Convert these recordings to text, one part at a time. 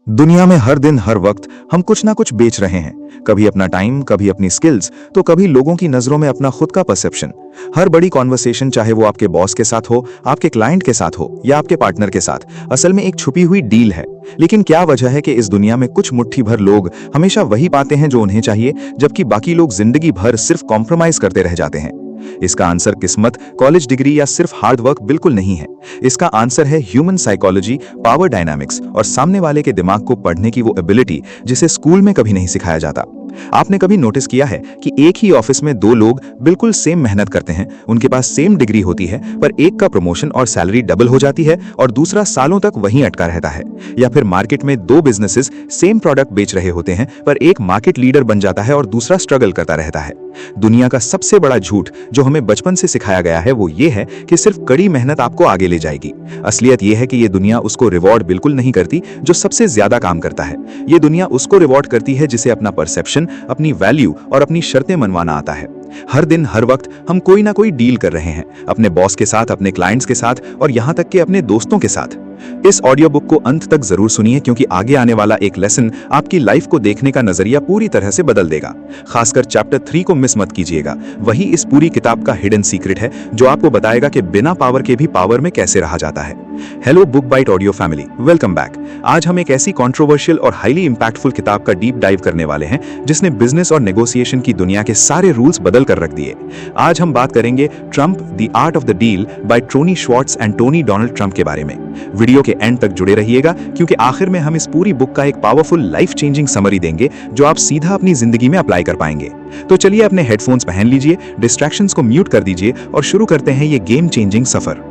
दुनिया में हर दिन हर वक्त हम कुछ ना कुछ बेच रहे हैं। कभी अपना टाइम, कभी अपनी स्किल्स, तो कभी लोगों की नजरों में अपना खुद का परसेप्शन। हर बड़ी कॉन्वर्सेशन, चाहे वो आपके बॉस के साथ हो, आपके क्लाइंट के साथ हो या आपके पार्टनर के साथ, असल में एक छुपी हुई डील है। लेकिन क्या वजह है कि इस दुनिया में कुछ मुट्ठी भर लोग हमेशा वही पाते हैं जो उन्हें चाहिए, जबकि बाकी लोग जिंदगी भर सिर्फ कॉम्प्रोमाइज करते रह जाते हैं? इसका आंसर किस्मत, कॉलेज डिग्री या सिर्फ हार्ड वर्क बिल्कुल नहीं है। इसका आंसर है ह्यूमन साइकोलॉजी, पावर डायनामिक्स और सामने वाले के दिमाग को पढ़ने की वो एबिलिटी जिसे स्कूल में कभी नहीं सिखाया जाता। आपने कभी नोटिस किया है कि एक ही ऑफिस में दो लोग बिल्कुल सेम मेहनत करते हैं, उनके पास सेम डिग्री होती है, पर एक का प्रमोशन और सैलरी डबल हो जाती है और दूसरा सालों तक वहीं अटका रहता है? या फिर मार्केट में दो बिजनेसेस सेम प्रोडक्ट बेच रहे होते हैं, पर एक मार्केट लीडर बन जाता है और दूसरा स्ट्रगल करता रहता है। दुनिया का सबसे बड़ा झूठ जो हमें बचपन से सिखाया गया है वो ये है कि सिर्फ कड़ी मेहनत आपको आगे ले जाएगी। असलियत ये है कि ये दुनिया उसको रिवॉर्ड बिल्कुल नहीं करती जो सबसे ज्यादा काम करता है। ये दुनिया उसको रिवॉर्ड करती है जिसे अपना परसेप्शन, अपनी वैल्यू और अपनी शर्तें मनवाना आता है। हर दिन हर वक्त हम कोई ना कोई डील कर रहे हैं, अपने बॉस के साथ, अपने क्लाइंट्स के साथ और यहां तक कि अपने दोस्तों के साथ। इस ऑडियो बुक को अंत तक जरूर सुनिए, क्योंकि आगे आने वाला एक लेसन आपकी लाइफ को देखने का नजरिया पूरी तरह से बदल देगा। खासकर चैप्टर 3 को मिस मत कीजिएगा। वही इस पूरी किताब का हिडन सीक्रेट है जो आपको बताएगा कि बिना पावर के भी पावर में कैसे रहा जाता है। Hello Book Bite Audio family, welcome back. आज हम एक ऐसी कंट्रोवर्शियल और हाईली इंपैक्टफुल किताब का डीप डाइव करने वाले हैं जिसने बिजनेस और नेगोशिएशन की दुनिया के सारे रूल्स बदल कर रख दिए। आज हम बात करेंगे Trump the art of the deal by Tony Schwartz and Tony Donald Trump के बारे में। वीडियो के एंड तक जुड़े रहिएगा, क्योंकि आखिर में हम इस पूरी बुक का एक पावरफुल लाइफ चेंजिंग समरी देंगे जो आप सीधा अपनी जिंदगी में अप्लाई कर पाएंगे। तो चलिए अपने हेडफोन्स पहन लीजिए, डिस्ट्रैक्शंस को म्यूट कर दीजिए और शुरू करते हैं ये game changing suffer.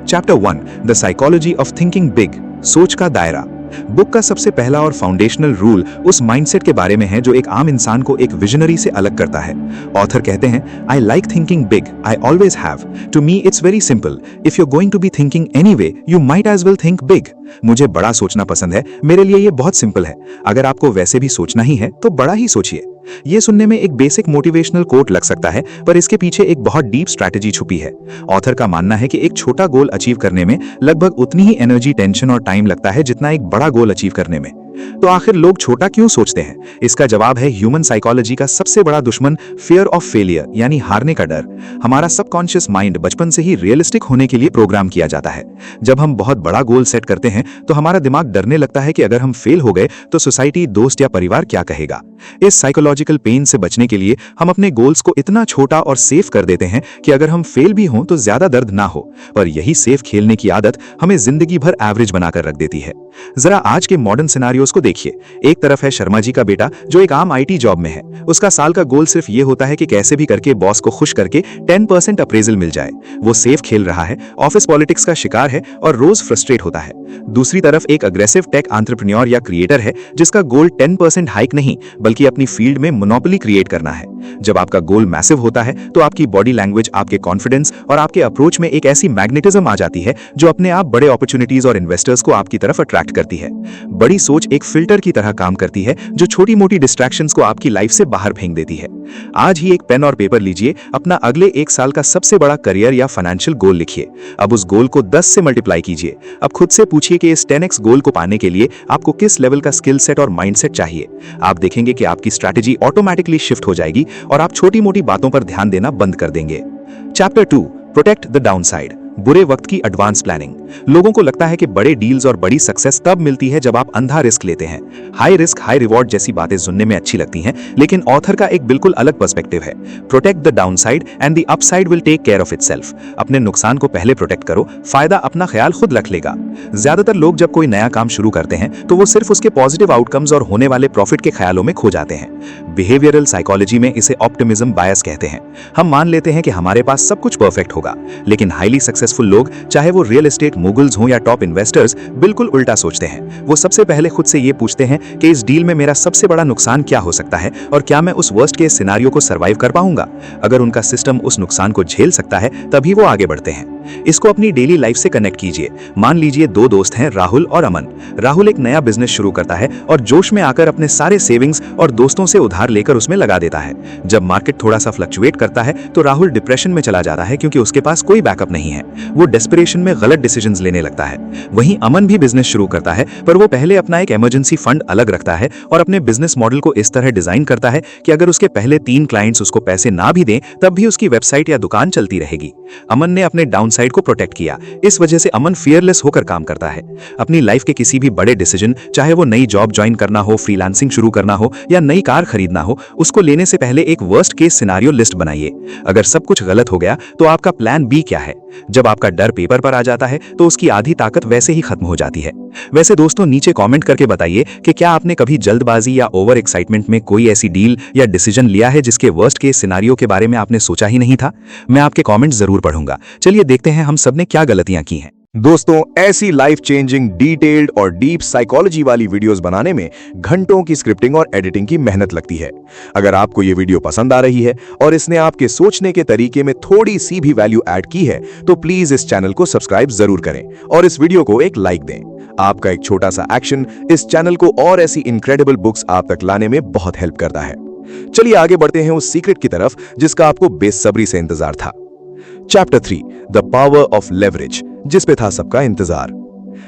Chapter 1, the psychology of thinking big, सोच का दायरा। बुक का सबसे पहला और फाउंडेशनल रूल उस माइंडसेट के बारे में है जो एक आम इंसान को एक विजनरी से अलग करता है। ऑथर कहते हैं, I like thinking big, I always have. To me it's very simple, if you are going to be thinking anyway, you might as well think big. मुझे बड़ा सोचना पसंद है, मेरे लिए ये बहुत सिंपल है। अगर आपको वैसे भी सोचना ही है तो बड़ा ही सोचिए। ये सुनने में एक बेसिक मोटिवेशनल कोट लग सकता है, पर इसके पीछे एक बहुत डीप स्ट्रैटेजी छुपी है। ऑथर का मानना है कि एक छोटा गोल अचीव करने में लगभग उतनी ही एनर्जी, टेंशन और टाइम लगता है जितना एक बड़ा गोल अचीव करने में। तो आखिर लोग छोटा क्यों सोचते हैं? इसका जवाब है ह्यूमन साइकोलॉजी का सबसे बड़ा दुश्मन, फियर ऑफ फेलियर, यानी हारने का डर। हमारा सबकॉन्शियस माइंड बचपन से ही रियलिस्टिक होने के लिए प्रोग्राम किया जाता है। जब हम बहुत बड़ा गोल सेट करते हैं तो हमारा दिमाग डरने लगता है कि अगर हम फेल हो गए तो सोसाइटी, दोस्त या परिवार क्या कहेगा। इस साइकोलॉजिकल पेन से बचने के लिए हम अपने गोल्स को इतना छोटा और सेफ कर देते हैं कि अगर हम फेल भी हों तो ज्यादा दर्द ना हो। पर यही सेफ खेलने की आदत हमें जिंदगी भर एवरेज बनाकर रख देती है। जरा आज के मॉडर्न सिनारियोस को देखिए। एक तरफ है शर्मा जी का बेटा जो एक आम आईटी जॉब में है। उसका साल का गोल सिर्फ ये होता है कि कैसे भी करके बॉस को खुश करके 10% अप्रेजल मिल जाए। वो सेफ खेल रहा है, ऑफिस पॉलिटिक्स का शिकार है और रोज फ्रस्ट्रेट होता है। दूसरी तरफ एक अग्रेसिव टेक एंटरप्रेन्योर या क्रिएटर है जिसका गोल 10% हाइक नहीं बल्कि अपनी फील्ड में मोनोपोली क्रिएट करना है। जब आपका गोल मैसिव होता है तो आपकी बॉडी लैंग्वेज, आपके कॉन्फिडेंस और आपके अप्रोच में एक ऐसी मैग्नेटिज्म आ जाती है जो अपने आप बड़े अपॉर्चुनिटीज और इन्वेस्टर्स को आपकी तरफ अट्रैक्ट करती है। बड़ी सोच एक फिल्टर की तरह काम करती है जो छोटी मोटी डिस्ट्रैक्शंस को आपकी लाइफ से बाहर फेंक देती है। आज ही एक पेन और पेपर लीजिए, अपना अगले एक साल का सबसे बड़ा करियर या फाइनेंशियल गोल लिखिए। अब उस गोल को 10 से मल्टीप्लाई कीजिए। अब खुद से पूछिए कि इस 10x गोल को पाने के लिए आपको किस लेवल का स्किल सेट और माइंडसेट चाहिए। आप देखेंगे कि आपकी स्ट्रैटेजी ऑटोमेटिकली शिफ्ट हो जाएगी और आप छोटी मोटी बातों पर ध्यान देना बंद कर देंगे। चैप्टर 2, प्रोटेक्ट द डाउनसाइड, बुरे वक्त की एडवांस प्लानिंग। लोगों को लगता है कि बड़े डील्स और बड़ी सक्सेस तब मिलती है जब आप अंधा रिस्क लेते हैं। हाई रिस्क हाई रिवॉर्ड जैसी बातें सुनने में अच्छी लगती हैं, लेकिन ऑथर का एक बिल्कुल अलग पर्सपेक्टिव है। Protect the downside and the upside will take care of itself. अपने नुकसान को पहले प्रोटेक्ट करो, फायदा अपना ख्याल खुद रख लेगा। ज्यादातर लोग जब कोई नया काम शुरू करते हैं तो वो सिर्फ उसके पॉजिटिव आउटकम्स और होने वाले प्रॉफिट के ख्यालों में खो जाते हैं। बिहेवियरल साइकोलॉजी में इसे ऑप्टिमिज्म बायस कहते हैं। हम मान लेते हैं कि हमारे पास सब कुछ परफेक्ट होगा, लेकिन हाईली सक्सेसफुल लोग, चाहे वो रियल एस्टेट मोगल्स हों या टॉप इन्वेस्टर्स, बिल्कुल उल्टा सोचते हैं। वो सबसे पहले खुद से ये पूछते हैं कि इस डील में मेरा सबसे बड़ा नुकसान क्या हो सकता है और क्या मैं उस वर्स्ट केस सिनेरियो को सर्वाइव कर पाऊंगा। अगर उनका सिस्टम उस नुकसान को झेल सकता है तभी वो आगे बढ़ते हैं। इसको अपनी डेली लाइफ से कनेक्ट कीजिए। मान लीजिए दो दोस्त हैं, राहुल और अमन। राहुल एक नया बिजनेस शुरू करता है और जोश में आकर अपने सारे सेविंग्स और दोस्तों से उधार लेकर उसमें लगा देता है। जब मार्केट थोड़ा सा फ्लक्चुएट करता है तो राहुल डिप्रेशन में चला जाता है क्योंकि उसके पास कोई बैकअप नहीं है। वो डेस्परेशन में गलत डिसीजंस लेने लगता है। वहीं अमन भी बिजनेस शुरू करता है, पर वो पहले अपना एक इमरजेंसी फंड अलग रखता है और अपने बिजनेस मॉडल को इस तरह डिजाइन करता है कि अगर उसके पहले 3 क्लाइंट्स उसको पैसे ना भी दें तब भी उसकी वेबसाइट या दुकान चलती रहेगी। अमन ने अपने डाउनसाइड को प्रोटेक्ट किया। इस वजह से अमन फियरलेस होकर काम करता है। अपनी लाइफ के किसी भी बड़े डिसीजन, चाहे वो नई जॉब ज्वाइन करना हो, फ्रीलांसिंग शुरू करना हो या नई कार खरीदना हो, उसको लेने से पहले एक वर्स्ट केस सिनेरियो लिस्ट बनाइए। अगर सब कुछ गलत हो गया तो आपका प्लान बी क्या है? जब आपका डर पेपर पर आ जाता है तो उसकी आधी ताकत वैसे ही खत्म हो जाती है। वैसे दोस्तों, नीचे कमेंट करके बताइए कि क्या आपने कभी जल्दबाजी या ओवर एक्साइटमेंट में कोई ऐसी डील या डिसीजन लिया है जिसके वर्स्ट केस सिनेरियो के बारे में आपने सोचा ही नहीं था? मैं आपके कमेंट्स जरूर पढ़ूंगा। चलिए देखते हैं हम सबने क्या गलतियां की हैं। दोस्तों, ऐसी लाइफ चेंजिंग, डिटेल्ड और डीप साइकोलॉजी वाली वीडियोस बनाने में घंटों की स्क्रिप्टिंग और एडिटिंग की मेहनत लगती है। अगर आपको ये वीडियो पसंद आ रही है और इसने आपके सोचने के तरीके में थोड़ी सी भी वैल्यू ऐड की है तो प्लीज इस चैनल को सब्सक्राइब जरूर करें और इस वीडियो को एक लाइक दें। आपका एक छोटा सा एक्शन इस चैनल को और ऐसी इनक्रेडिबल बुक्स आप तक लाने में बहुत हेल्प करता है। चलिए आगे बढ़ते हैं उस सीक्रेट की तरफ जिसका आपको बेसब्री से इंतजार था। Chapter 3, the power of leverage, जिस पे था सबका इंतजार।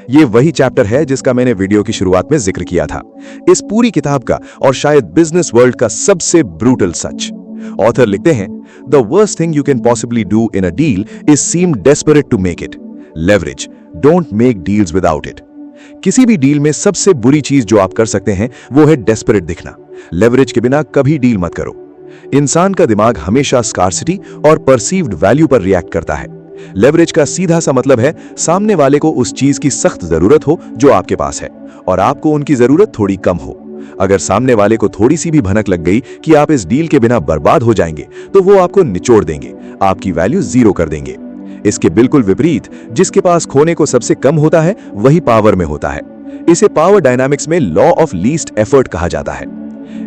ये वही चैप्टर है जिसका मैंने वीडियो की शुरुआत में जिक्र किया था। इस पूरी किताब का और शायद बिजनेस वर्ल्ड का सबसे ब्रूटल सच। ऑथर लिखते हैं, the worst thing you can possibly do in a deal is seem desperate to make it. Leverage, don't make deals without it. किसी भी डील में सबसे बुरी चीज जो आप कर सकते हैं वो है डेस्परेट दिखना। लेवरेज के बिना कभी डील मत करो। इंसान का दिमाग हमेशा स्कार्सिटी और परसीव्ड वैल्यू पर रिएक्ट करता है। लेवरेज का सीधा सा मतलब है सामने वाले को उस चीज की सख्त जरूरत हो जो आपके पास है और आपको उनकी जरूरत थोड़ी कम हो। अगर सामने वाले को थोड़ी सी भी भनक लग गई कि आप इस डील के बिना बर्बाद हो जाएंगे तो वो आपको निचोड़ देंगे, आपकी वैल्यू जीरो कर देंगे। इसके बिल्कुल विपरीत, जिसके पास खोने को सबसे कम होता है वही पावर में होता है। इसे पावर डायनामिक्स में लॉ ऑफ लीस्ट एफर्ट कहा जाता है।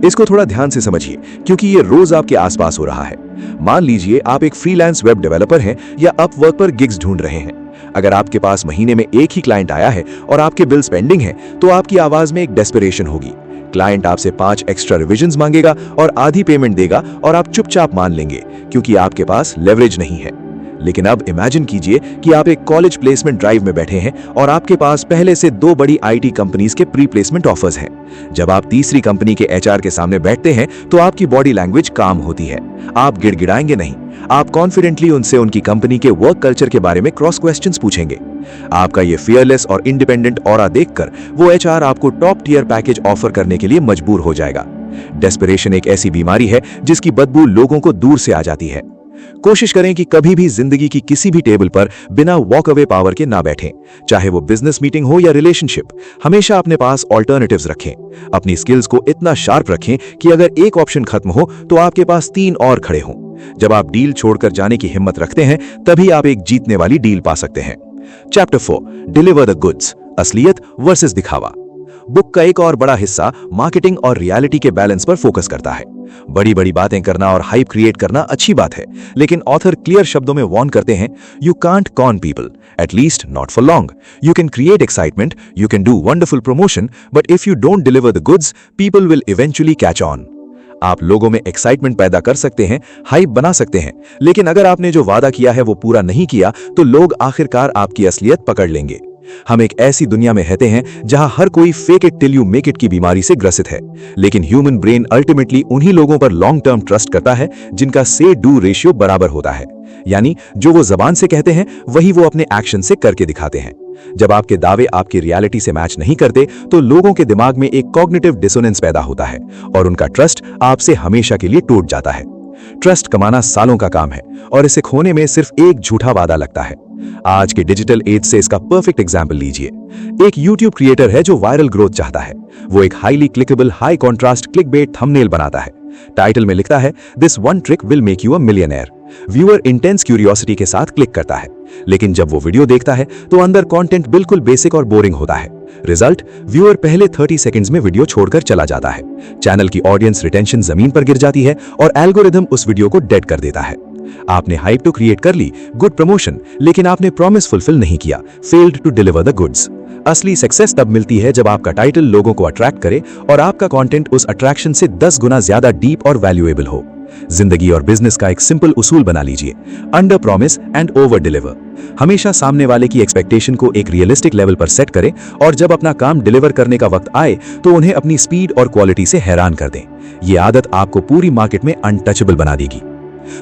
इसको थोड़ा ध्यान से समझिए क्योंकि ये रोज आपके आसपास हो रहा है। मान लीजिए आप एक फ्रीलांस वेब डेवलपर हैं या अपवर्क पर गिग्स ढूंढ रहे हैं। अगर आपके पास महीने में एक ही क्लाइंट आया है और आपके बिल्स पेंडिंग हैं, तो आपकी आवाज में एक डेस्परेशन होगी। क्लाइंट आपसे 5 एक्स्ट्रा रिविजन्स मांगेगा और आधी पेमेंट देगा और आप चुपचाप मान लेंगे क्योंकि आपके पास लेवरेज नहीं है। लेकिन अब इमेजिन कीजिए कि आप एक कॉलेज प्लेसमेंट ड्राइव में बैठे हैं और आपके पास पहले से 2 बड़ी आईटी कंपनीज के प्री प्लेसमेंट ऑफर्स हैं। जब आप तीसरी कंपनी के एचआर के सामने बैठते हैं तो आपकी बॉडी लैंग्वेज काम होती है। आप गिड़गिड़ाएंगे नहीं, आप कॉन्फिडेंटली उनसे उनकी कंपनी के वर्क कल्चर के बारे में क्रॉस क्वेश्चंस पूछेंगे। आपका ये फियरलेस और इंडिपेंडेंट ऑरा देखकर वो एचआर आपको टॉप टियर पैकेज ऑफर करने के लिए मजबूर हो जाएगा। डेस्परेशन एक ऐसी बीमारी है जिसकी बदबू लोगों को दूर से आ जाती है। कोशिश करें कि कभी भी जिंदगी की किसी भी टेबल पर बिना वॉक अवे पावर के ना बैठें, चाहे वो बिजनेस मीटिंग हो या रिलेशनशिप। हमेशा अपने पास ऑल्टरनेटिव्स रखें। अपनी स्किल्स को इतना शार्प रखें कि अगर एक ऑप्शन खत्म हो तो आपके पास 3 और खड़े हों। जब आप डील छोड़कर जाने की हिम्मत रखते हैं तभी आप एक जीतने वाली डील पा सकते हैं। चैप्टर 4, डिलीवर द गुड्स, असलियत वर्सेस दिखावा। बुक का एक और बड़ा हिस्सा मार्केटिंग और रियलिटी के बैलेंस पर फोकस करता है। बड़ी बड़ी बातें करना और हाइप क्रिएट करना अच्छी बात है, लेकिन ऑथर क्लियर शब्दों में वार्न करते हैं, you can't con people, at least not for long. You can create excitement, you can do wonderful promotion, but if you don't deliver the goods, people will eventually catch on. आप लोगों में excitement पैदा कर सकते हैं, hype बना सकते हैं, लेकिन अगर आपने जो वादा किया है वो पूरा नहीं किया तो लोग आखिरकार आपकी असलियत पकड़ लेंगे। हम एक ऐसी दुनिया में रहते हैं जहां हर कोई fake it till you make it की बीमारी से ग्रसित है, लेकिन ह्यूमन ब्रेन अल्टीमेटली उन्हीं लोगों पर लॉन्ग टर्म ट्रस्ट करता है जिनका से डू रेशियो बराबर होता है। यानी जो वो जबान से कहते हैं वही वो अपने एक्शन से करके दिखाते हैं। जब आपके दावे आपकी रियलिटी से मैच नहीं करते तो लोगों के दिमाग में एक कॉग्निटिव डिसोनेंस पैदा होता है और उनका ट्रस्ट आपसे हमेशा के लिए टूट जाता है। ट्रस्ट कमाना सालों का काम है और इसे खोने में सिर्फ एक झूठा वादा लगता है। आज के डिजिटल एज से इसका परफेक्ट एग्जाम्पल लीजिए। एक YouTube क्रिएटर है जो वायरल ग्रोथ चाहता है। वो एक highly clickable high contrast clickbait thumbnail बनाता है। टाइटल में लिखता है, this one trick will make you a millionaire. Viewer intense curiosity के साथ क्लिक करता है, लेकिन जब वो वीडियो देखता है तो अंदर कंटेंट बिल्कुल बेसिक और बोरिंग होता है। रिजल्ट, व्यूअर पहले 30 सेकंड्स में वीडियो छोड़कर चला जाता है। चैनल की ऑडियंस रिटेंशन जमीन पर गिर जाती है और एल्गोरिथम उस वीडियो को डेड कर देता है। आपने हाइप तो क्रिएट कर ली, गुड प्रमोशन, लेकिन आपने प्रॉमिस फुलफिल नहीं किया, failed to deliver the goods. असली सक्सेस तब मिलती है जब आपका टाइटल लोगों को अट्रैक्ट करे और आपका कंटेंट उस अट्रैक्शन से 10 गुना ज्यादा डीप और वैल्यूएबल हो। जिंदगी और बिजनेस का एक सिंपल उसूल बना लीजिए, under promise and over deliver. हमेशा सामने वाले की एक्सपेक्टेशन को एक रियलिस्टिक लेवल पर सेट करें और जब अपना काम डिलीवर करने का वक्त आए तो उन्हें अपनी स्पीड और क्वालिटी से हैरान कर दें। ये आदत आपको पूरी मार्केट में अनटचेबल बना देगी।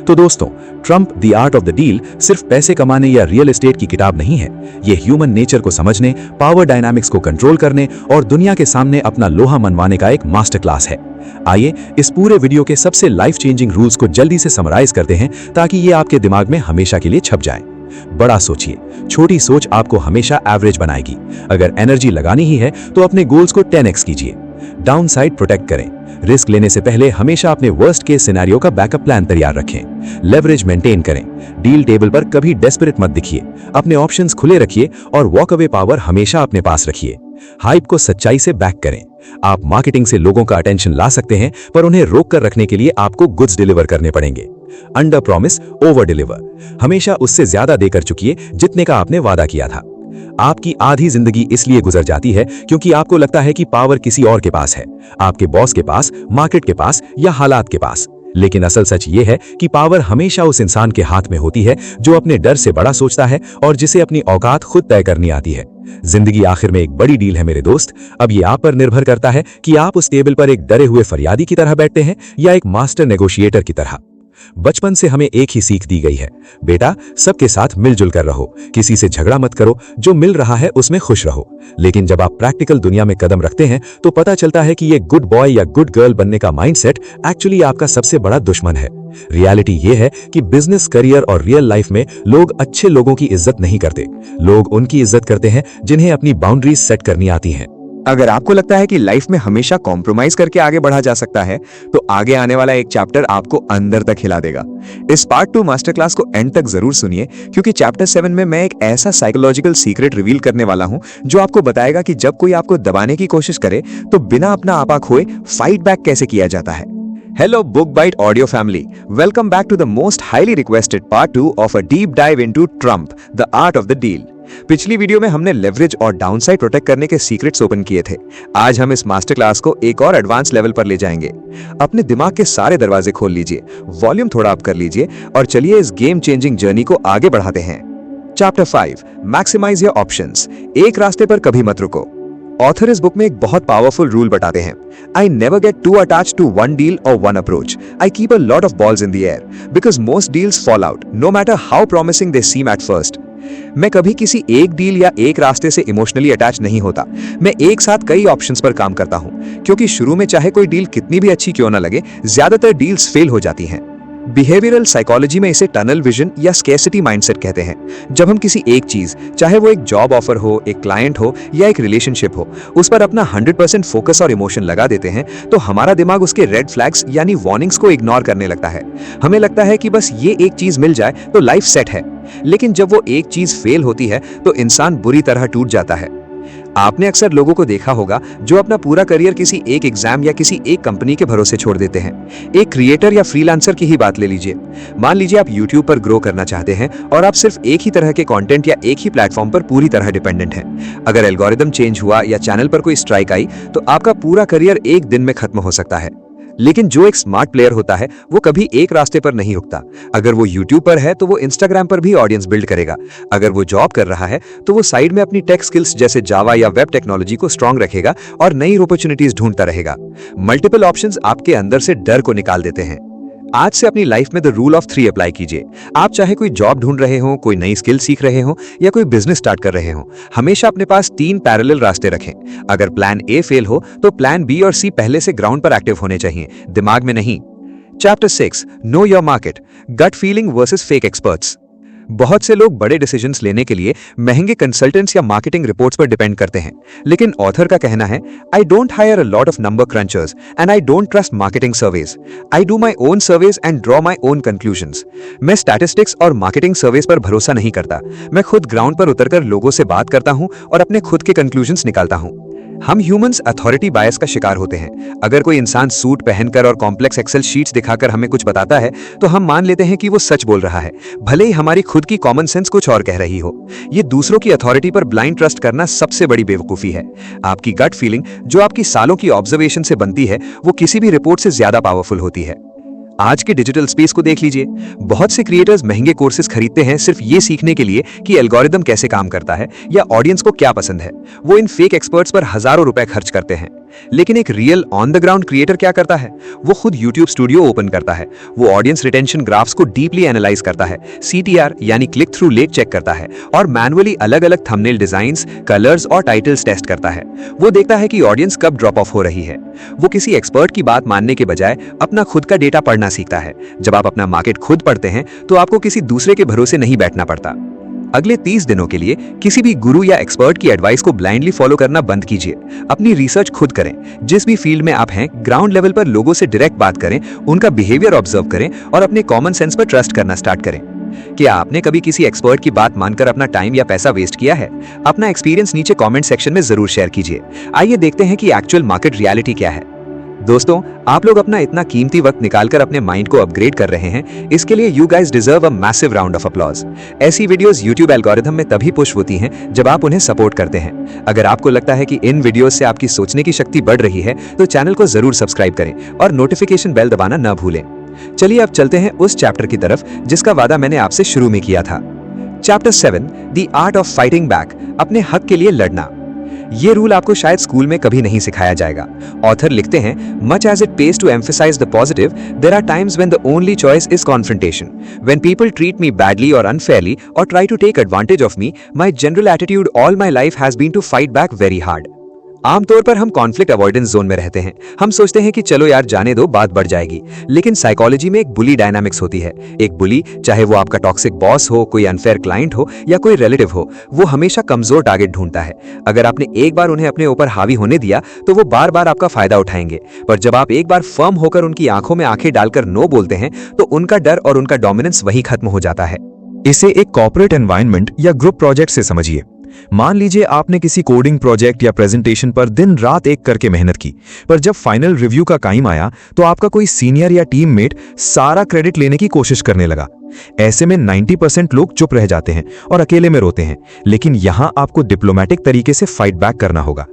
तो दोस्तों, Trump the art of the deal सिर्फ पैसे कमाने या रियल एस्टेट की किताब नहीं है। ये ह्यूमन नेचर को समझने, पावर डायनामिक्स को कंट्रोल करने और दुनिया के सामने अपना लोहा मनवाने का एक मास्टर क्लास है। आइए इस पूरे वीडियो के सबसे लाइफ चेंजिंग रूल्स को जल्दी से समराइज करते हैं ताकि ये आपके दिमाग में हमेशा के लिए छप जाए। बड़ा सोचिए, छोटी सोच आपको हमेशा एवरेज बनाएगी। अगर एनर्जी लगानी ही है तो अपने गोल्स को 10x कीजिए। डाउनसाइड प्रोटेक्ट करें, रिस्क लेने से पहले हमेशा अपने वर्स्ट केस सिनेरियो का बैकअप प्लान तैयार रखें। लेवरेज मेंटेन करें, डील टेबल पर कभी डेस्परेट मत दिखिए, अपने ऑप्शंस खुले रखिए और वॉक अवे पावर हमेशा अपने पास रखिए। हाइप को सच्चाई से बैक करें। आप मार्केटिंग से लोगों का अटेंशन ला सकते हैं, पर उन्हें रोक कर रखने के लिए आपको गुड्स डिलीवर करने पड़ेंगे। अंडर प्रॉमिस ओवर डिलीवर, हमेशा उससे ज्यादा देकर चुकिए जितने का आपने वादा किया था। आपकी आधी जिंदगी इसलिए गुजर जाती है क्योंकि आपको लगता है कि पावर किसी और के पास है, आपके बॉस के पास, मार्केट के पास या हालात के पास। लेकिन असल सच ये है कि पावर हमेशा उस इंसान के हाथ में होती है जो अपने डर से बड़ा सोचता है और जिसे अपनी औकात खुद तय करनी आती है। जिंदगी आखिर में एक बड़ी डील है मेरे दोस्त। अब ये आप पर निर्भर करता है कि आप उस टेबल पर एक डरे हुए फरियादी की तरह बैठते हैं या एक मास्टर नेगोशिएटर की तरह। बचपन से हमें एक ही सीख दी गई है, बेटा सबके साथ मिलजुल कर रहो, किसी से झगड़ा मत करो, जो मिल रहा है उसमें खुश रहो। लेकिन जब आप प्रैक्टिकल दुनिया में कदम रखते हैं तो पता चलता है कि ये गुड बॉय या गुड गर्ल बनने का माइंडसेट एक्चुअली आपका सबसे बड़ा दुश्मन है। रियलिटी ये है कि बिजनेस, करियर और रियल लाइफ में लोग अच्छे लोगों की इज्जत नहीं करते, लोग उनकी इज्जत करते हैं जिन्हें अपनी बाउंड्रीज सेट करनी आती हैं। अगर आपको लगता है कि लाइफ में हमेशा कॉम्प्रोमाइज करके आगे बढ़ा जा सकता है तो आगे आने वाला एक चैप्टर आपको अंदर तक हिला देगा। इस पार्ट 2 मास्टर क्लास को एंड तक जरूर सुनिए, क्योंकि चैप्टर 7 में मैं एक ऐसा साइकोलॉजिकल सीक्रेट रिवील करने वाला हूं जो आपको बताएगा कि जब कोई आपको दबाने की कोशिश करे तो बिना अपना आपा खोए फाइट बैक कैसे किया जाता है। Hello Book Bite audio family, welcome back to the most highly requested part 2 of a deep dive into Trump, the art of the deal। पिछली वीडियो में हमने लेवरेज और डाउनसाइड प्रोटेक्ट करने के सीक्रेट्स ओपन किए थे। आज हम इस मास्टर क्लास को एक और एडवांस लेवल पर ले जाएंगे। अपने दिमाग के सारे दरवाजे खोल लीजिए, वॉल्यूम थोड़ा अप कर लीजिए और चलिए इस गेम चेंजिंग जर्नी को आगे बढ़ाते हैं। Chapter 5, maximise your options. एक रास्ते पर कभी मत रुको। ऑथर इस बुक में एक बहुत पावरफुल रूल बताते हैं। I never get to attached to one deal और one approach. I keep a lot of balls in the air because most deals fall out no matter how promising they seem at first. मैं कभी किसी एक deal या एक रास्ते से emotionally attach नहीं होता। मैं एक साथ कई ऑप्शंस पर काम करता हूं, क्योंकि शुरू में चाहे कोई डील कितनी भी अच्छी क्यों ना लगे, ज्यादातर डील्स फेल हो जाती हैं। बिहेवियरल साइकोलॉजी में इसे टनल विजन या स्केर्सिटी माइंडसेट कहते हैं। जब हम किसी एक चीज, चाहे वो एक जॉब ऑफर हो, एक क्लाइंट हो या एक रिलेशनशिप हो, उस पर अपना 100% फोकस और इमोशन लगा देते हैं तो हमारा दिमाग उसके रेड फ्लैग्स यानी वार्निंग्स को इग्नोर करने लगता है। हमें लगता है कि बस ये एक चीज मिल जाए तो लाइफ सेट है। लेकिन जब वो एक चीज फेल होती है तो इंसान बुरी तरह टूट जाता है। आपने अक्सर लोगों को देखा होगा जो अपना पूरा करियर किसी एक एग्जाम या किसी एक कंपनी के भरोसे छोड़ देते हैं। एक क्रिएटर या फ्रीलांसर की ही बात ले लीजिए। मान लीजिए आप YouTube पर ग्रो करना चाहते हैं और आप सिर्फ एक ही तरह के कंटेंट या एक ही प्लेटफॉर्म पर पूरी तरह डिपेंडेंट हैं। अगर एल्गोरिदम चेंज हुआ या चैनल पर कोई स्ट्राइक आई तो आपका पूरा करियर एक दिन में खत्म हो सकता है। लेकिन जो एक स्मार्ट प्लेयर होता है वो कभी एक रास्ते पर नहीं रुकता। अगर वो YouTube पर है तो वो Instagram पर भी ऑडियंस बिल्ड करेगा। अगर वो जॉब कर रहा है तो वो साइड में अपनी टेक स्किल्स जैसे जावा या वेब टेक्नोलॉजी को स्ट्रांग रखेगा और नई अपॉर्चुनिटीज ढूंढता रहेगा। मल्टीपल ऑप्शंस आपके अंदर से डर को निकाल देते हैं। आज से अपनी लाइफ में द रूल ऑफ 3 अप्लाई कीजिए। आप चाहे कोई जॉब ढूंढ रहे हो, कोई नई स्किल सीख रहे हो या कोई बिजनेस स्टार्ट कर रहे हो, हमेशा अपने पास 3 पैरेलल रास्ते रखें। अगर प्लान ए फेल हो तो प्लान बी और सी पहले से ग्राउंड पर एक्टिव होने चाहिए, दिमाग में नहीं। Chapter 6, know your market, gut feeling versus fake experts. बहुत से लोग बड़े डिसीजंस लेने के लिए महंगे कंसल्टेंट्स या मार्केटिंग रिपोर्ट्स पर डिपेंड करते हैं, लेकिन ऑथर का कहना है, I don't hire a lot of number crunchers and I don't trust marketing surveys. I do my own surveys and draw my own conclusions. मैं स्टैटिस्टिक्स और मार्केटिंग सर्वेज पर भरोसा नहीं करता। मैं खुद ग्राउंड पर उतरकर लोगों से बात करता हूं और अपने खुद के कंक्लूजन्स निकालता हूं। हम ह्यूमंस अथॉरिटी बायस का शिकार होते हैं। अगर कोई इंसान सूट पहनकर और कॉम्प्लेक्स एक्सेल शीट्स दिखाकर हमें कुछ बताता है तो हम मान लेते हैं कि वो सच बोल रहा है, भले ही हमारी खुद की कॉमन सेंस कुछ और कह रही हो। ये दूसरों की अथॉरिटी पर ब्लाइंड ट्रस्ट करना सबसे बड़ी बेवकूफी है। आपकी गट फीलिंग जो आपकी सालों की ऑब्जर्वेशन से बनती है, वो किसी भी रिपोर्ट से ज्यादा पावरफुल होती है। आज के डिजिटल स्पेस को देख लीजिए। बहुत से क्रिएटर्स महंगे कोर्सेज खरीदते हैं सिर्फ ये सीखने के लिए कि एल्गोरिदम कैसे काम करता है या ऑडियंस को क्या पसंद है। वो इन फेक एक्सपर्ट्स पर हजारों रुपए खर्च करते हैं। लेकिन एक real on the ground creator क्या करता है? वो खुद YouTube स्टूडियो ओपन करता है। वो ऑडियंस रिटेंशन ग्राफ्स को डीपली एनालाइज करता है, CTR यानी क्लिक थ्रू रेट चेक करता है और मैनुअली अलग अलग थंबनेल डिजाइंस, कलर्स और टाइटल्स टेस्ट करता है। वो देखता है कि ऑडियंस कब ड्रॉप ऑफ हो रही है। वो किसी एक्सपर्ट की बात मानने के बजाय अपना खुद का डेटा पढ़ना सीखता है। जब आप अपना मार्केट खुद पढ़ते हैं तो आपको किसी दूसरे के भरोसे नहीं बैठना पड़ता। अगले 30 दिनों के लिए किसी भी गुरु या एक्सपर्ट की एडवाइस को ब्लाइंडली फॉलो करना बंद कीजिए। अपनी रिसर्च खुद करें। जिस भी फील्ड में आप हैं, ग्राउंड लेवल पर लोगों से डायरेक्ट बात करें, उनका बिहेवियर ऑब्जर्व करें और अपने कॉमन सेंस पर ट्रस्ट करना स्टार्ट करें। क्या आपने कभी किसी एक्सपर्ट की बात मानकर अपना टाइम या पैसा वेस्ट किया है? अपना एक्सपीरियंस नीचे कमेंट सेक्शन में जरूर शेयर कीजिए। आइए देखते हैं कि एक्चुअल मार्केट रियलिटी क्या है। दोस्तों, आप लोग अपना इतना कीमती वक्त निकालकर अपने माइंड को अपग्रेड कर रहे हैं, इसके लिए you guys deserve a massive round of applause. ऐसी वीडियोस YouTube एल्गोरिथम में तभी पुश होती हैं जब आप उन्हें सपोर्ट करते हैं। अगर आपको लगता है कि इन वीडियोस से आपकी सोचने की शक्ति बढ़ रही है तो चैनल को जरूर सब्सक्राइब करें और नोटिफिकेशन बेल दबाना न भूलें। चलिए अब चलते हैं उस चैप्टर की तरफ जिसका वादा मैंने आपसे शुरू में किया था। Chapter 7, the art of fighting back, अपने हक के लिए लड़ना। ये रूल आपको शायद स्कूल में कभी नहीं सिखाया जाएगा। ऑथर लिखते हैं, much as it pays to emphasise the positive, there are times when the only choice is confrontation. When people treat me badly और अनफेयरली और try to take advantage of me, my general attitude all my life has been to fight back very hard. आमतौर पर हम conflict avoidance zone में रहते हैं। हम सोचते हैं कि चलो यार जाने दो, बात बढ़ जाएगी। लेकिन साइकोलॉजी में एक बुली डायनामिक्स होती है। एक बुली, चाहे वो आपका टॉक्सिक बॉस हो, कोई अनफेयर क्लाइंट हो या कोई रिलेटिव हो, वो हमेशा कमजोर टारगेट ढूंढता है। अगर आपने एक बार उन्हें अपने ऊपर हावी होने दिया तो वो बार बार आपका फायदा उठाएंगे। पर जब आप एक बार फर्म होकर उनकी आंखों में आंखें डालकर नो बोलते हैं तो उनका डर और उनका डोमिनेंस वहीं खत्म हो जाता है। इसे एक कॉर्पोरेट एनवायरनमेंट या ग्रुप प्रोजेक्ट से समझिए। मान लीजिए आपने किसी कोडिंग प्रोजेक्ट या प्रेजेंटेशन पर दिन रात एक करके मेहनत की, पर जब फाइनल रिव्यू का टाइम आया तो आपका कोई सीनियर या टीममेट सारा क्रेडिट लेने की कोशिश करने लगा। ऐसे में 90% लोग चुप रह जाते हैं और अकेले में रोते हैं। लेकिन यहां आपको डिप्लोमेटिक तरीके से फाइट बैक करना होगा।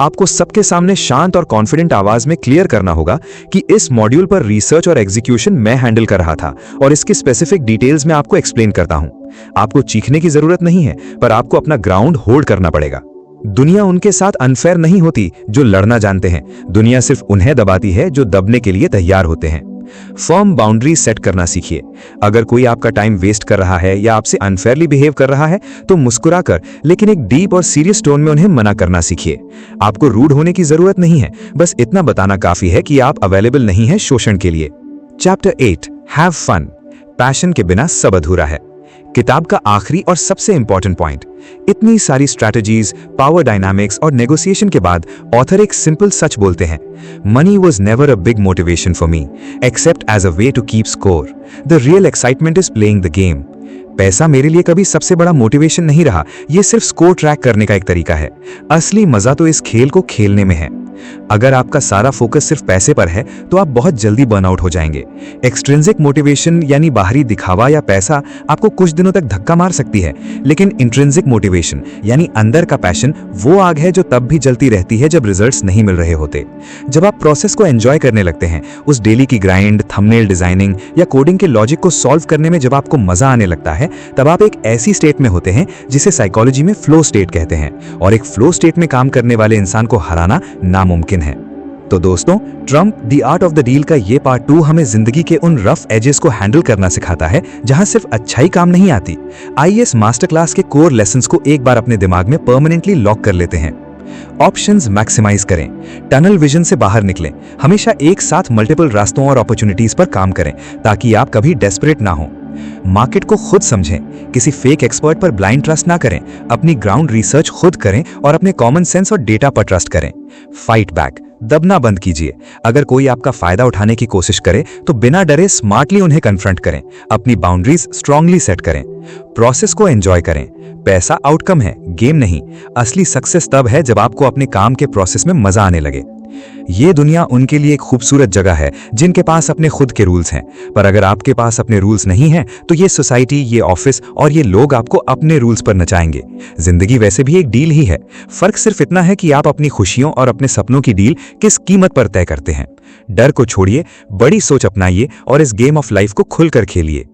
आपको सबके सामने शांत और कॉन्फिडेंट आवाज में क्लियर करना होगा कि इस मॉड्यूल पर रिसर्च और एग्जीक्यूशन मैं हैंडल कर रहा था और इसकी स्पेसिफिक डिटेल्स में आपको एक्सप्लेन करता हूं। आपको चीखने की जरूरत नहीं है, पर आपको अपना ग्राउंड होल्ड करना पड़ेगा। दुनिया उनके साथ अनफेयर नहीं होती जो लड़ना जानते हैं। दुनिया सिर्फ उन्हें दबाती है जो दबने के लिए तैयार होते हैं। फर्म बाउंड्री सेट करना सीखिए। अगर कोई आपका टाइम वेस्ट कर रहा है या आपसे अनफेयरली बिहेव कर रहा है तो मुस्कुराकर लेकिन एक डीप और सीरियस टोन में उन्हें मना करना सीखिए। आपको रूड होने की जरूरत नहीं है, बस इतना बताना काफी है कि आप अवेलेबल नहीं हैं शोषण के लिए। चैप्टर 8, हैव फन, पैशन के बिना सब अधूरा है। किताब का आखिरी और सबसे इंपॉर्टेंट पॉइंट। इतनी सारी स्ट्रैटेजीज, पावर डायनामिक्स और नेगोशिएशन के बाद ऑथर एक सिंपल सच बोलते हैं, money was never a big motivation for me except as a way to keep score. The real excitement is playing the game. पैसा मेरे लिए कभी सबसे बड़ा मोटिवेशन नहीं रहा, यह सिर्फ स्कोर ट्रैक करने का एक तरीका है। असली मजा तो इस खेल को खेलने में है। अगर आपका सारा फोकस सिर्फ पैसे पर है तो आप बहुत जल्दी बर्नआउट हो जाएंगे। एक्सट्रिंसिक मोटिवेशन यानी बाहरी दिखावा या पैसा आपको कुछ दिनों तक धक्का मार सकती है, लेकिन इंट्रिंसिक मोटिवेशन यानी अंदर का पैशन वो आग है जो तब भी जलती रहती है जब रिजल्ट्स नहीं मिल रहे होते। जब आप प्रोसेस को एंजॉय करने लगते हैं, उस डेली की ग्राइंड, थंबनेल डिजाइनिंग या कोडिंग के लॉजिक को सॉल्व करने में जब आपको मजा आने लगता है, तब आप एक ऐसी स्टेट में होते हैं जिसे साइकोलॉजी में फ्लो स्टेट कहते हैं। और एक फ्लो स्टेट में काम करने वाले इंसान को हराना नामुमकिन है। तो दोस्तों, Trump the art of the deal का ये पार्ट 2 हमें जिंदगी के उन रफ एजेस को हैंडल करना सिखाता है जहां सिर्फ अच्छाई काम नहीं आती। आइए इस मास्टर क्लास के कोर लेसन्स को एक बार अपने दिमाग में परमानेंटली लॉक कर लेते हैं। ऑप्शंस मैक्सिमाइज करें, टनल विजन से बाहर निकलें, हमेशा एक साथ मल्टीपल रास्तों और अपॉर्चुनिटीज पर काम करें ताकि आप कभी डेस्परेट ना हो। मार्केट को खुद समझें, किसी फेक एक्सपर्ट पर ब्लाइंड ट्रस्ट ना करें, अपनी ग्राउंड रिसर्च खुद करें और अपने कॉमन सेंस और डेटा पर ट्रस्ट करें। फाइट बैक, दबना बंद कीजिए। अगर कोई आपका फायदा उठाने की कोशिश करे तो बिना डरे स्मार्टली उन्हें कन्फ्रंट करें। अपनी बाउंड्रीज स्ट्रांगली सेट करें। प्रोसेस को एंजॉय करें। पैसा आउटकम है, गेम नहीं, असली सक्सेस तब है जब आपको अपने काम के प्रोसेस में मजा आने लगे। ये दुनिया उनके लिए एक खूबसूरत जगह है जिनके पास अपने खुद के रूल्स हैं, पर अगर आपके पास अपने रूल्स नहीं हैं तो ये सोसाइटी, ये ऑफिस और ये लोग आपको अपने रूल्स पर नचाएंगे। जिंदगी वैसे भी एक डील ही है, फर्क सिर्फ इतना है कि आप अपनी खुशियों और अपने सपनों की डील किस कीमत पर तय करते हैं। डर को छोड़िए, बड़ी सोच अपनाइए और इस गेम ऑफ लाइफ को खुलकर खेलिए।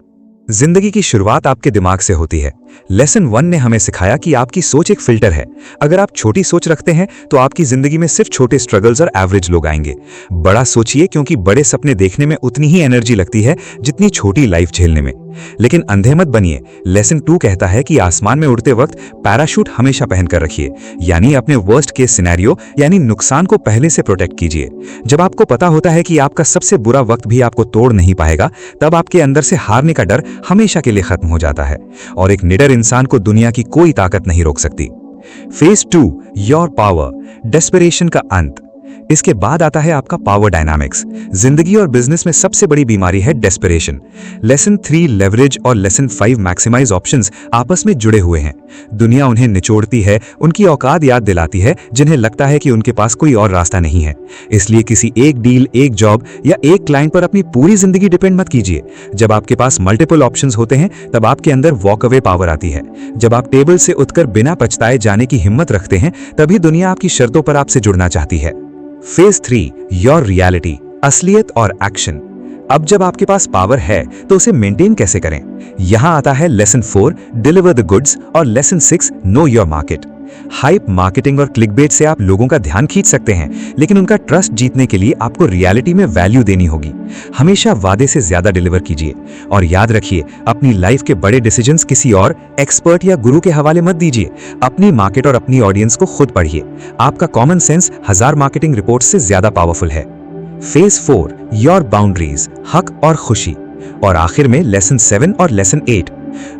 जिंदगी की शुरुआत आपके दिमाग से होती है। लेसन 1 ने हमें सिखाया कि आपकी सोच एक फिल्टर है। अगर आप छोटी सोच रखते हैं तो आपकी जिंदगी में सिर्फ छोटे स्ट्रगल्स और एवरेज लोग आएंगे। बड़ा सोचिए, क्योंकि बड़े सपने देखने में उतनी ही एनर्जी लगती है जितनी छोटी लाइफ झेलने में। लेकिन अंधे मत बनिए। लेसन 2 कहता है कि आसमान में उड़ते वक्त पैराशूट हमेशा पहनकर रखिए, यानी अपने वर्स्ट केस सिनेरियो यानी नुकसान को पहले से प्रोटेक्ट कीजिए। जब आपको पता होता है कि आपका सबसे बुरा वक्त भी आपको तोड़ नहीं पाएगा, तब आपके अंदर से हारने का डर हमेशा के लिए खत्म हो जाता है और एक निडर इंसान को दुनिया की कोई ताकत नहीं रोक सकती। फेज 2, योर पावर, डेस्परेशन का अंत। इसके बाद आता है आपका पावर डायनामिक्स। जिंदगी और बिजनेस में सबसे बड़ी बीमारी है डेस्परेशन। लेसन 3 लेवरेज और लेसन 5 मैक्सिमाइज ऑप्शंस आपस में जुड़े हुए हैं। दुनिया उन्हें निचोड़ती है, उनकी औकात याद दिलाती है, जिन्हें लगता है कि उनके पास कोई और रास्ता नहीं है। इसलिए किसी एक डील, एक जॉब या एक क्लाइंट पर अपनी पूरी जिंदगी डिपेंड मत कीजिए। जब आपके पास मल्टीपल ऑप्शंस होते हैं तब आपके अंदर वॉक अवे पावर आती है। जब आप टेबल से उठकर बिना पछताए जाने की हिम्मत रखते हैं, तभी दुनिया आपकी शर्तों पर आपसे जुड़ना चाहती है। फेज 3, योर रियलिटी, असलियत और एक्शन। अब जब आपके पास पावर है तो उसे मेंटेन कैसे करें? यहां आता है लेसन 4, डिलीवर द गुड्स, और lesson 6, know your market. Hype, marketing और क्लिकबेट से आप लोगों का ध्यान खींच सकते हैं, लेकिन उनका ट्रस्ट जीतने के लिए आपको रियलिटी में वैल्यू देनी होगी। हमेशा वादे से ज्यादा डिलीवर कीजिए और याद रखिए, अपनी लाइफ के बड़े डिसीजंस किसी और एक्सपर्ट या गुरु के हवाले मत दीजिए। अपनी मार्केट और अपनी ऑडियंस को खुद पढ़िए। आपका कॉमन सेंस 1000 मार्केटिंग रिपोर्ट से ज्यादा पावरफुल है। फेज 4, योर बाउंड्रीज, हक और खुशी। और आखिर में लेसन 7 और लेसन 8।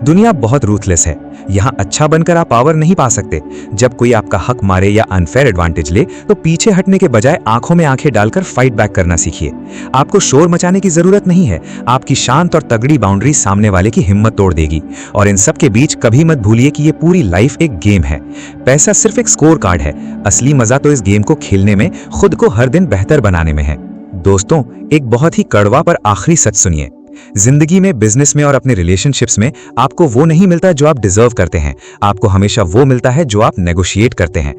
दुनिया बहुत रूथलेस है। यहां अच्छा बनकर आप पावर नहीं पा सकते। जब कोई आपका हक मारे या अनफेयर एडवांटेज ले तो पीछे हटने के बजाय आंखों में आंखें डालकर फाइट बैक करना सीखिए। आपको शोर मचाने की जरूरत नहीं है। आपकी शांत और तगड़ी बाउंड्री सामने वाले की हिम्मत तोड़ देगी। और इन सब के बीच कभी मत भूलिए कि ये पूरी लाइफ एक गेम है। पैसा सिर्फ एक स्कोर कार्ड है। असली मजा तो इस गेम को खेलने में, खुद को हर दिन बेहतर बनाने में है। दोस्तों, एक बहुत ही कड़वा पर आखिरी सच सुनिए। जिंदगी में, बिजनेस में और अपने रिलेशनशिप्स में आपको वो नहीं मिलता जो आप डिजर्व करते हैं। आपको हमेशा वो मिलता है जो आप नेगोशिएट करते हैं।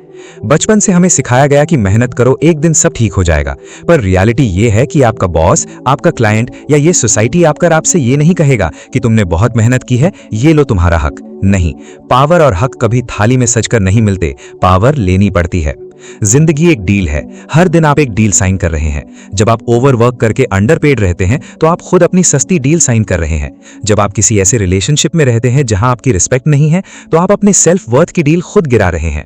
बचपन से हमें सिखाया गया कि मेहनत करो, एक दिन सब ठीक हो जाएगा। पर रियलिटी ये है कि आपका बॉस, आपका क्लाइंट या ये सोसाइटी आकर आपसे ये नहीं कहेगा कि तुमने बहुत मेहनत की है, ये लो तुम्हारा हक। नहीं, पावर और हक कभी थाली में सजकर नहीं मिलते, पावर लेनी पड़ती है। जिंदगी एक डील है। हर दिन आप एक डील साइन कर रहे हैं। जब आप ओवरवर्क करके अंडरपेड रहते हैं तो आप खुद अपनी सस्ती डील साइन कर रहे हैं। जब आप किसी ऐसे रिलेशनशिप में रहते हैं जहां आपकी रिस्पेक्ट नहीं है तो आप अपने सेल्फ वर्थ की डील खुद गिरा रहे हैं।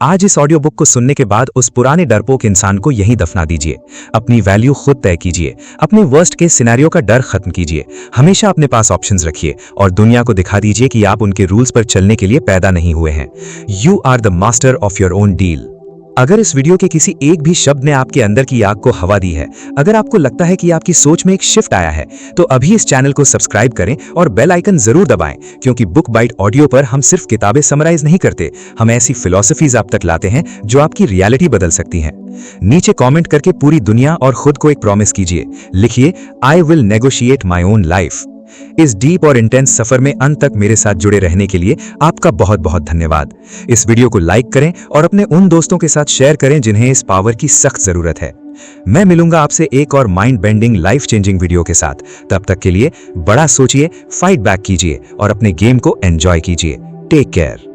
आज इस ऑडियो बुक को सुनने के बाद उस पुराने डरपोक इंसान को यहीं दफना दीजिए। अपनी वैल्यू खुद तय कीजिए। अपने वर्स्ट केस सिनेरियो का डर खत्म कीजिए। हमेशा अपने पास ऑप्शंस रखिए और दुनिया को दिखा दीजिए कि आप उनके रूल्स पर चलने के लिए पैदा नहीं हुए हैं। You are the master of your own deal. अगर इस वीडियो के किसी एक भी शब्द ने आपके अंदर की आग को हवा दी है, अगर आपको लगता है कि आपकी सोच में एक शिफ्ट आया है, तो अभी इस चैनल को सब्सक्राइब करें और बेल आइकन जरूर दबाएं, क्योंकि बुक बाइट ऑडियो पर हम सिर्फ किताबें समराइज नहीं करते, हम ऐसी फिलॉसफीज आप तक लाते हैं जो आपकी रियलिटी बदल सकती हैं। नीचे कमेंट करके पूरी दुनिया और खुद को एक प्रॉमिस कीजिए। लिखिए, I will negotiate my own life. इस डीप और इंटेंस सफर में अंत तक मेरे साथ जुड़े रहने के लिए आपका बहुत बहुत धन्यवाद। इस वीडियो को लाइक करें और अपने उन दोस्तों के साथ शेयर करें जिन्हें इस पावर की सख्त जरूरत है। मैं मिलूंगा आपसे एक और mind bending, life changing video के साथ। तब तक के लिए बड़ा सोचिए, फाइट बैक कीजिए और अपने गेम को एंजॉय कीजिए। Take care.